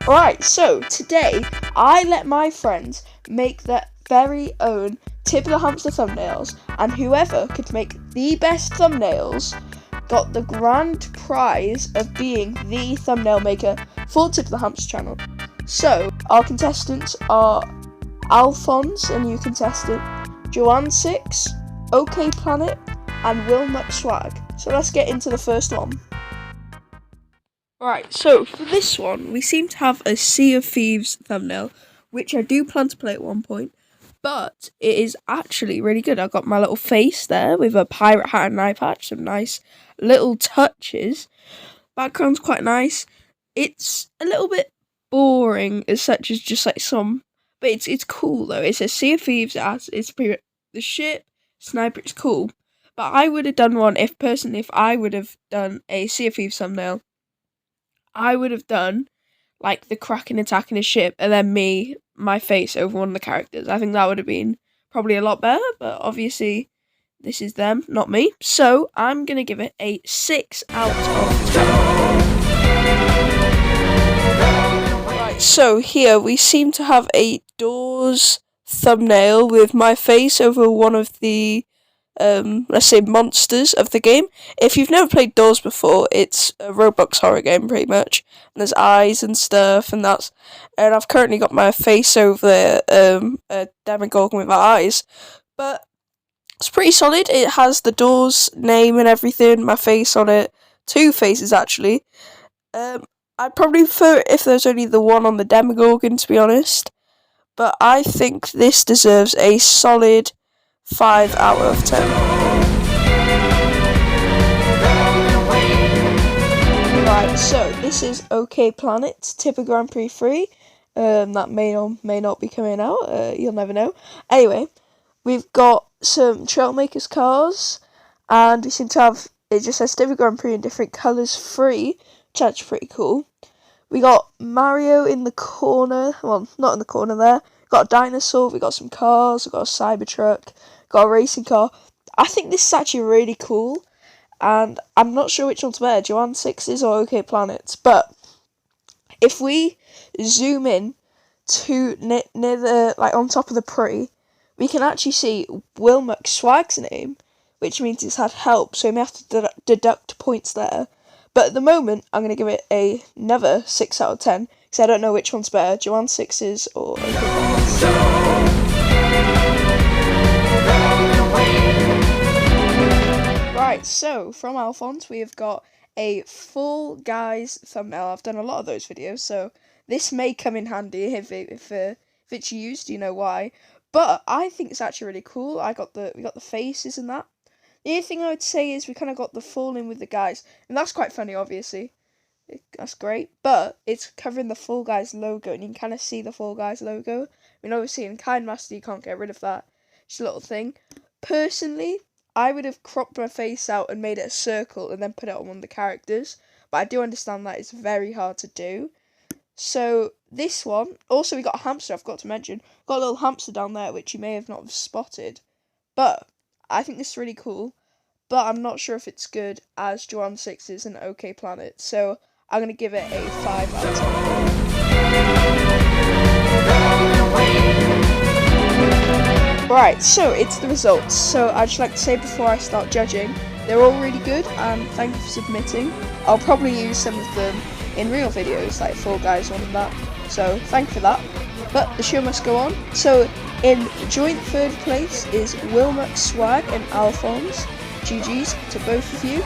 Alright, so today I let my friends make their very own Tip of the Hamster thumbnails, and whoever could make the best thumbnails got the grand prize of being the thumbnail maker for Tip of the Hamster channel. So, our contestants are Alphonse, a new contestant, Joanne6, OK Planet, and WillMuckSwag. So let's get into the first one. Right, so for this one, we seem to have a Sea of Thieves thumbnail, which I do plan to play at one point, but it is actually really good. I've got my little face there with a pirate hat and an eye patch, some nice little touches. Background's quite nice. It's a little bit boring as such as just like some, but it's cool though. It's a Sea of Thieves, it's the ship, sniper, it's cool. But I would have done one if I would have done a Sea of Thieves thumbnail, I would have done like the Kraken attacking a ship and then my face over one of the characters. I think that would have been probably a lot better, but obviously this is them, not me. So I'm going to give it a 6 out of 10. Right, so here we seem to have a Doors thumbnail with my face over one of the let's say monsters of the game. If you've never played Doors before, it's a Roblox horror game pretty much, and there's eyes and stuff, and I've currently got my face over a Demogorgon with eyes, but it's pretty solid. It has the Doors name and everything, my face on it, 2 faces actually. I'd probably prefer if there's only the one on the Demogorgon, to be honest, but I think this deserves a solid 5 out of 10. Right, so this is OK Planet Tipper Grand Prix 3. That may or may not be coming out. You'll never know. Anyway, we've got some Trailmakers cars, and we seem to have, it just says Tipper Grand Prix in different colours free, which is pretty cool. We got Mario in the corner, well, not in the corner there. Got a dinosaur, we got some cars, we got a Cybertruck, got a racing car. I think this is actually really cool, and I'm not sure which one's better, Joanne6's or OK Planet's, but if we zoom in to near the, like on top of the pre, we can actually see WillMuckSwag's name, which means it's had help, so we may have to deduct points there. But at the moment, I'm going to give it another 6 out of 10, because I don't know which one's better, Joanne6's or OK Planet's. Right, so from Alphonse, we have got a Fall Guys thumbnail. I've done a lot of those videos, so this may come in handy if it's used. You know why? But I think it's actually really cool. We got the faces and that. The only thing I would say is we kind of got the Fall in with the guys, and that's quite funny, obviously. That's great, but it's covering the Fall Guys logo, and you can kind of see the Fall Guys logo. I mean, obviously in KineMaster you can't get rid of that. Just a little thing. Personally, I would have cropped my face out and made it a circle and then put it on one of the characters, but I do understand that it's very hard to do. So this one, also we got a hamster, I forgot to mention. Got a little hamster down there, which you may have not spotted, but I think this is really cool, but I'm not sure if it's good as Joanne6's and OK Planet, so I'm going to give it a 5 out of 10. Right, so it's the results. So I'd just like to say before I start judging, they're all really good, and thank you for submitting. I'll probably use some of them in real videos, like Fall Guys one and that, so thank you for that. But the show must go on. So in joint third place is WillMuckSwag and Alphonse. GG's to both of you.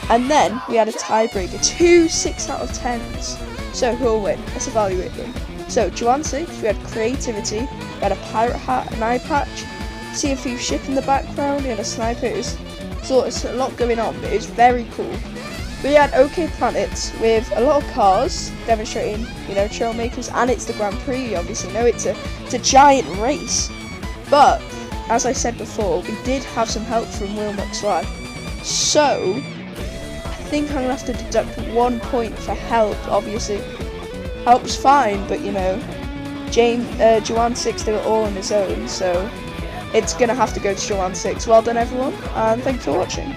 And then we had a tiebreaker, 2 6 out of 10s. So who will win? Let's evaluate them. So Joanne6, we had creativity, we had a pirate hat, an eye patch, Sea of Thieves ship in the background, we had a sniper. It's a lot going on, but it was very cool. We had OK Planet with a lot of cars demonstrating, Trailmakers, and it's the Grand Prix. You obviously know it's a giant race. But as I said before, we did have some help from WillMuckSwag. So I think I'm gonna have to deduct 1 point for help. Obviously, help's fine, but Joanne6 did it all on his own, so it's gonna have to go to Joanne6. Well done, everyone, and thanks for watching.